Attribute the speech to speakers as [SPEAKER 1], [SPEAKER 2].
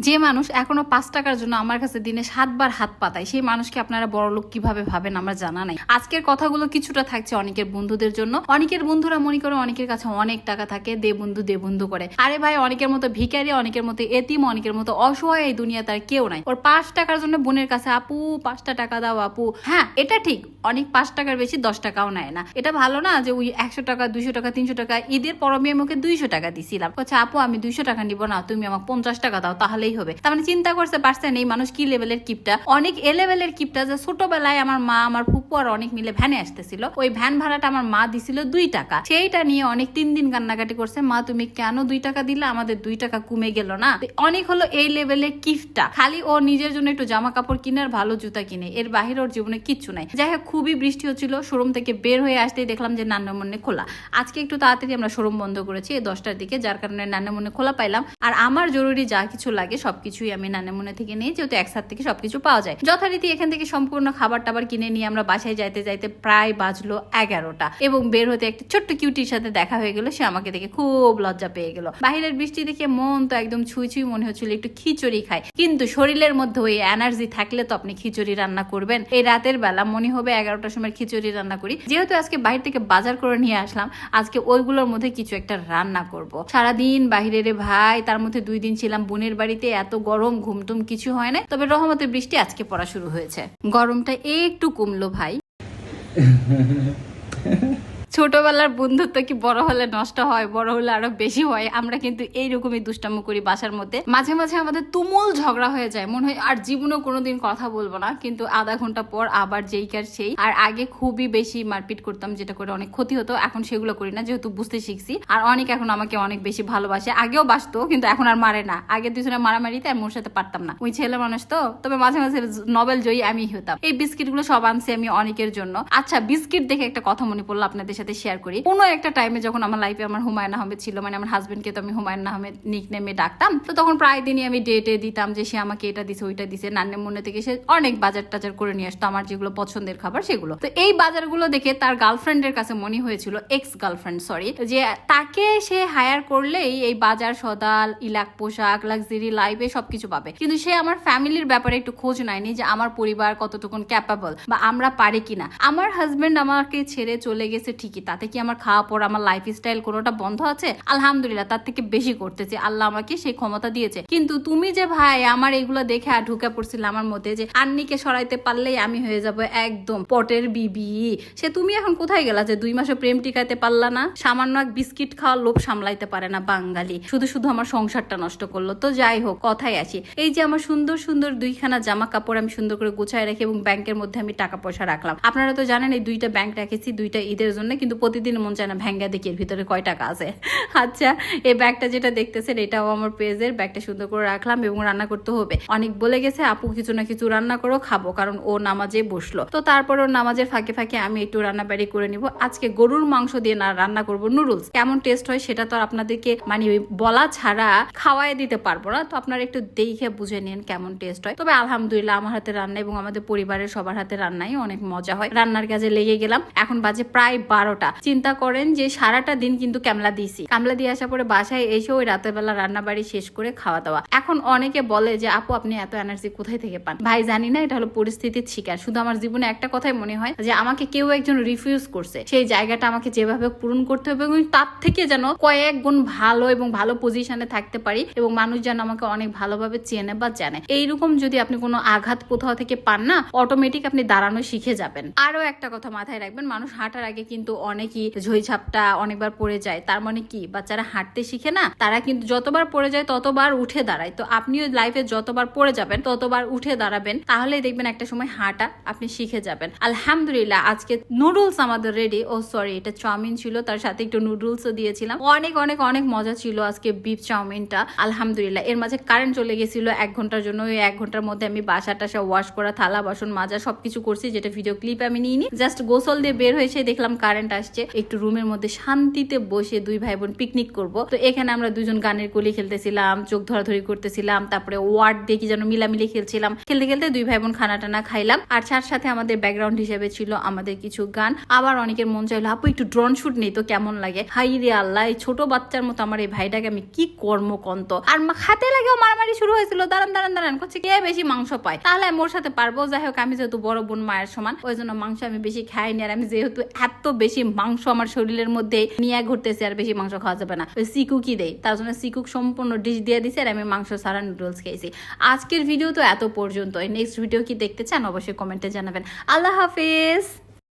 [SPEAKER 1] যে মানুষ এখনো 5 টাকার জন্য আমার কাছে দিনে 7 বার হাত পাতায়, সেই মানুষকে আপনারা বড়লোক কিভাবে ভাবেন আমার জানা নাই। আজকের কথাগুলো কিছুটা থাকছে অনেকের বন্ধুদের জন্য। অনেকের বন্ধুরা মনে করে অনেকের কাছে অনেক টাকা থাকে, দে বন্ধু করে। আরে ভাই, অনেকের মতো ভিখারি, অনেকের মতো এতিম, অনেকের মতো অসহায় এই দুনিয়া তার কেউ নাই। ওর 5 টাকার জন্য বোনের কাছে আপু 5টা টাকা দাও আপু। হ্যাঁ, এটা ঠিক, অনেক 5 টাকার বেশি 10 টাকাও নেয় না। এটা ভালো না যে ওই 100 টাকা 200 টাকা 300 টাকা। ঈদের পর আমি আমাকে 200 টাকা দিছিলাম, বলছে আপু আমি 200 টাকা নিব না, তুমি আমাকে 50 টাকা দাও তাহলেই হবে। তার মানে চিন্তা করতে পারছেন এই মানুষ কি লেভেলের কিপটা। অনেক এ লেভেলের কিপটা যে ছোটবেলায় আমার মা, আমার ফুপু আর অনেক মিলে ভ্যানে আসতেছিল, ওই ভ্যান ভাড়াটা আমার মা দিছিল 2 টাকা। সেইটা নিয়ে অনেক 3 দিন কান্নাকাটি করছে, মা তুমি কেন 2 টাকা দিলা, আমাদের 2 টাকা কমে গেল না। অনেক হলো এই লেভেলের কিপটা। খালি ও নিজের জন্য একটু জামা কাপড় কিনে আর ভালো জুতা কিনে, এর বাহিরে ওর জীবনে কিচ্ছু নাই। যাই হোক, খুবই বৃষ্টি হচ্ছিল, শোরুম থেকে বের হয়ে আসতেই দেখলাম যে নান্নামুন্নে খোলা। আজকে একটু তাড়াতাড়ি আমরা শোরুম বন্ধ করেছি এই 10টার দিকে, যার কারণে নান্নামুন্নে খোলা পাইলাম। আর আমার জরুরি যা কিছু লাগে সবকিছুই আমি নান্নামুন্নে থেকে নিই, যেহেতু একসাথে থেকে সবকিছু পাওয়া যায়। যথারীতি এখান থেকে সম্পূর্ণ খাবার টাবার কিনে নিয়ে আমরা বাসায় যাইতে যাইতে প্রায় বাজলো 11টা, এবং বের হতে একটা ছোট্ট কিউটির সাথে দেখা হয়ে গেল। সে আমাকে দেখে খুব লজ্জা পেয়ে গেল। বাহিরের বৃষ্টি দেখে মন তো একদম ছুঁই ছুঁই মনে হচ্ছিল একটু খিচুড়ি খায়, কিন্তু শরীরের মধ্যে ওই এনার্জি থাকলে তো আপনি খিচুড়ি রান্না করবেন। এই রাতের বেলা মনে হবে 11টার সময় খিচুড়ি রান্না করি। যেহেতু আজকে বাইরে থেকে বাজার করে নিয়ে আসলাম, আজকে ওইগুলোর মধ্যে কিছু একটা রান্না করব। সারাদিন বাহিরে রে ভাই, তার মধ্যে 2 দিন ছিলাম বোনের বাড়িতে, এত গরম ঘুমটুম কিছু হয় না। তবে রহমতের বৃষ্টি আজকে পড়া শুরু হয়েছে, গরমটা একটু কমলো ভাই। ছোটবেলার বন্ধুত্ব কি বড় হলে নষ্ট হয়? বড় হলে আরো বেশি হয়। আমরা কিন্তু এইরকমই দুষ্টামো করি বাসার মধ্যে। মাঝে মাঝে আমাদের তুমুল ঝগড়া হয়ে যায়, মনে হয় আর জীবনেও কোনোদিন কথা বলবো না, কিন্তু আধা ঘন্টা পর আবার যেই কার সেই। আর আগে খুবই বেশি মারপিট করতাম, যেটা করে অনেক ক্ষতি হতো। এখন সেগুলো করি না, যেহেতু বুঝতে শিখছি। আর অনেক এখন আমাকে অনেক বেশি ভালোবাসে। আগেও বাসতো, কিন্তু এখন আর মারে না। আগে দুজনে মারামারিতে আমি ওর সাথে পারতাম না, ওই ছেলে মানুষ তো। তবে মাঝে মাঝে নোবেল জয়ী আমি হতাম। এই বিস্কিট গুলো সব আনছি আমি অনেকের জন্য। আচ্ছা, বিস্কিট দেখে একটা কথা মনে পড়লো, আপনাদের সাথে শেয়ার করি। কোনো একটা টাইমে যখন আমার লাইফে আমার হুমায়ুন আহমেদ ছিল, মানে আমার হাজবেন্ডকে তো আমি হুমায়ুন আহমেদ নিকনেমে ডাকতাম, তো তখন প্রায় দিনই আমি ডেটে দিতাম যে সে আমাকে এটা দিছে ওইটা দিছে। নান্নামুন্নে থেকে সে অনেক বাজার টাজার করে নিয়ে আসতো আমার যেগুলো পছন্দের খাবার সেগুলো। তো এই বাজারগুলো দেখে তার গার্লফ্রেন্ডের কাছে মনে হয়েছিল, এক্স গার্লফ্রেন্ড সরি, যে তাকে সে হায়ার করলেই এই বাজার সদাল, ইলাক পোশাক, লাক্সারি লাইফে সবকিছু পাবে। কিন্তু সে আমার ফ্যামিলির ব্যাপারে একটু খোঁজ নেয়নি, যে আমার পরিবার কতটুকুন ক্যাপাবল বা আমরা পারি কিনা। আমার হাজবেন্ড আমাকে ছেড়ে চলে গেছে ঠিকই, তাতে কি আমার খাওয়া পড়া, আমার লাইফস্টাইল কোনোটা বন্ধ আছে? আলহামদুলিল্লাহ, তার থেকে বেশি করতেছি। আল্লাহ আমাকে সেই ক্ষমতা দিয়েছে। কিন্তু তুমি যে ভাই আমার এগুলো দেখে ঢুকে পড়ছিল আমার মধ্যে, যে আন্নিকে সরাইতে পারলেই আমি হয়ে যাব একদম পটের বিবি। সে তুমি এখন কোথায় গেলা যে 2 মাসে প্রেম টিকাইতে পারলা না? সামান্য এক বিস্কিট খাওয়ার লোভ সামলাইতে পারে না বাঙালি, শুধু শুধু আমার সংসারটা নষ্ট করলো। তো যাই হোক, কথায় আসি, এই যে আমার সুন্দর সুন্দর 2খানা জামা কাপড় আমি সুন্দর করে গুছায় রাখি, এবং ব্যাংকের মধ্যে আমি টাকা পয়সা রাখলাম। আপনারা তো জানেন এই 2টা ব্যাংক রেখেছি 2টা ঈদের জন্য, কিন্তু প্রতিদিন মন চায় না ভ্যাঙ্গা দেখি এর ভিতরে কয় টাকা আছে। আচ্ছা, এই ব্যাগটা যেটা দেখতেছেন এটাও আমার পেজের। ব্যাগটা সুন্দর করে রাখলাম, এবং রান্না করতে হবে। অনেক বলে গেছে আপু কিছু না কিছু রান্না করো, খাবো, কারণ ও নামাজে বসলো। তো তারপর ওর নামাজের ফাঁকে ফাঁকে আমি একটু রান্না বাড়ি করে নিব। আজকে গরুর মাংস দিয়ে না রান্না করব নুডলস। কেমন টেস্ট হয় সেটা তো আর আপনাদেরকে মানে বলা ছাড়া খাওয়াই দিতে পারবো না, তো আপনারা একটু দেখে বুঝে নিন কেমন টেস্ট হয়। তবে আলহামদুলিল্লাহ আমার হাতে রান্না এবং আমাদের পরিবারের সবার হাতে রান্নাই অনেক মজা হয়। রান্নার কাজে লেগে গেলাম। এখন বাজে প্রায় 12টা। চিন্তা করেন যে সারাটা দিন কিন্তু কামলা দিয়েছি। কামলা দিয়ে আসার পরে বাসায় এসে ওই রাতের বেলা রান্না বাড়ি শেষ করে খাওয়া দাওয়া। এখন অনেকে বলে যে আপু আপনি এত এনার্জি কোথায় থেকে পান? ভাই জানি না, এটা হলো পরিস্থিতির শিকার। শুধু আমার জীবনে একটা কথাই মনে হয়, যে আমাকে কেউ একজন রিফিউজ করছে, সেই জায়গাটা আমাকে যেভাবে পূরণ করতে হবে, এবং তার থেকে যেন কয়েক গুণ ভালো এবং ভালো পজিশনে থাকতে পারি, এবং মানুষ যেন আমাকে অনেক ভালোভাবে চেনে বা জানে। এইরকম যদি আপনি কোনো আঘাত কোথাও থেকে পান না, অটোমেটিক আপনি দাঁড়ানো শিখে যাবেন। আরো একটা কথা মাথায় রাখবেন, মানুষ হাঁটার আগে কিন্তু অনেকই ঝইঝাপটা অনেকবার পড়ে যায়। তার মানে কি, বাচ্চারা হাঁটতে শিখে না, তারা কিন্তু যতবার পড়ে যায় ততবার উঠে দাঁড়ায়। তো আপনিও লাইফে যতবার পড়ে যাবেন ততবার উঠে দাঁড়াবেন, তাহলেই দেখবেন একটা সময় হাঁটা আপনি শিখে যাবেন। আলহামদুলিল্লাহ আজকে নুডলস আমাদের রেডি। ও সরি, এটা চাউমিন ছিল, তার সাথে একটু নুডলসও দিয়েছিলাম। অনেক অনেক অনেক মজা ছিল আজকে বিফ চাউমিনটা। আলহামদুলিল্লাহ। এর মাঝে কারেন্ট চলে গেছিল 1 ঘন্টার জন্য। ওই 1 ঘন্টার মধ্যে আমি বাসা টাসা ওয়াশ করা, থালা বাসন মাজা সবকিছু করছি, যেটা ভিডিও ক্লিপ আমি নিইনি। জাস্ট গোসল দিয়ে বের হয়েছে দেখলাম কারেন্ট ফ্রেন্ড আসছে, একটু রুমের মধ্যে শান্তিতে বসে দুই ভাই বোন পিকনিক করব। তো এখানে আমরা দুজন গানের কলি খেলতেছিলাম, চোখ ধরাধরি করতেছিলাম, তারপরে ওয়ার্ড দিয়ে কি যেন মিলামিলি খেলছিলাম। খেলতে খেলতে দুই ভাই বোন খানা টানা খাইলাম। আর তার সাথে আমাদের ব্যাকগ্রাউন্ড হিসেবে ছিল আমাদের কিছু গান। আবার অনেকের মন চাইলো আপু একটু ড্রোন শুট নেই তো কেমন লাগে। হাই রে আল্লাহ, এই ছোট বাচ্চার মতো আমার এই ভাইটাকে আমি কি কর্মকন্ত। আর হাতে লাগেও মারামারি শুরু হয়েছিল, দাঁড়ান দাঁড়ান দাঁড়ান করছে কে বেশি মাংস পায়, তাহলে আমি ওর সাথে পারবো। যাই হোক, আমি যেহেতু বড় বোন মায়ের সমান, ওই জন্য মাংস আমি বেশি খাইনি। আর আমি যেহেতু এত বেশি মাংস আমার শরীরের মধ্যে নিয়ে ঘুরতেছি, আর বেশি মাংস খাওয়া যাবে না, ওই সিকুকি দেয়, তার জন্য সিকুক সম্পূর্ণ ডিশ দিয়ে দিছে। আর আমি মাংস ছাড়া নুডলস খেয়েছি। আজকের ভিডিও তো এত পর্যন্ত। নেক্সট ভিডিও কি দেখতে চান অবশ্যই কমেন্টে জানাবেন। আল্লাহ হাফেজ।